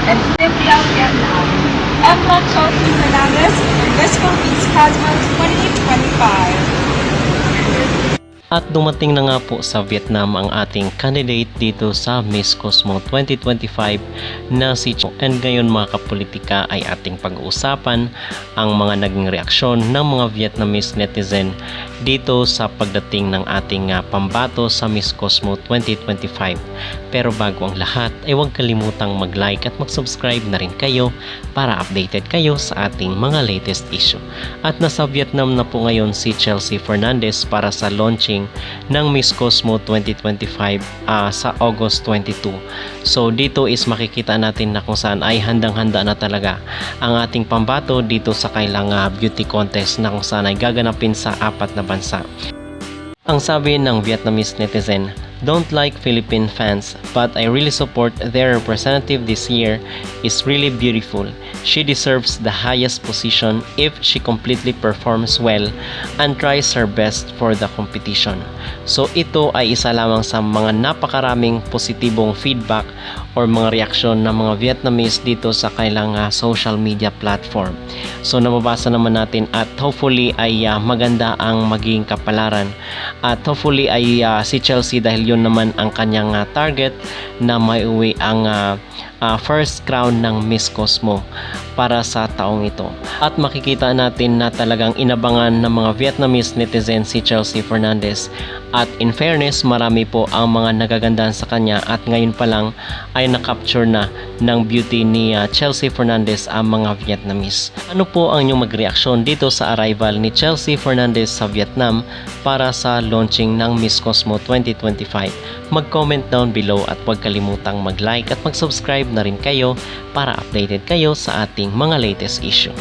and Sim Liao Vietnam. Emma Chelsea Fernandez, Miss Philippines Cosmos 2025. At dumating na nga po sa Vietnam ang ating candidate dito sa Miss Cosmo 2025 na si Cho. And ngayon mga kapolitika ay ating pag-uusapan ang mga naging reaksyon ng mga Vietnamese netizen dito sa pagdating ng ating pambato sa Miss Cosmo 2025. Pero bago ang lahat ay huwag kalimutang mag-like at mag-subscribe na rin kayo para updated kayo sa ating mga latest issue. At nasa Vietnam na po ngayon si Chelsea Fernandez para sa launching ng Miss Cosmo 2025 sa August 22. So dito is makikita natin na kung saan ay handang-handa na talaga ang ating pambato dito sa kailang beauty contest na kung saan ay gaganapin sa 4 na bansa. Ang sabi ng Vietnamese netizen, "Don't like Philippine fans, but I really support their representative this year. Is really beautiful. She deserves the highest position if she completely performs well and tries her best for the competition." So ito ay isa lamang sa mga napakaraming positibong feedback or mga reaksyon ng mga Vietnamese dito sa kailang social media platform. So nababasa naman natin at hopefully ay maganda ang maging kapalaran at hopefully ay si Chelsea dahil yun naman ang kanyang target na maiuwi ang first crown ng Miss Cosmo para sa taong ito. At makikita natin na talagang inabangan ng mga Vietnamese netizen si Chelsea Fernandez. At in fairness, marami po ang mga nagagandahan sa kanya at ngayon pa lang ay na-capture na ng beauty ni Chelsea Fernandez ang mga Vietnamese. Ano po ang inyong magreaksyon dito sa arrival ni Chelsea Fernandez sa Vietnam para sa launching ng Miss Cosmo 2025? Mag-comment down below at huwag kalimutang mag-like at mag-subscribe na rin kayo para updated kayo sa ating mga latest issue.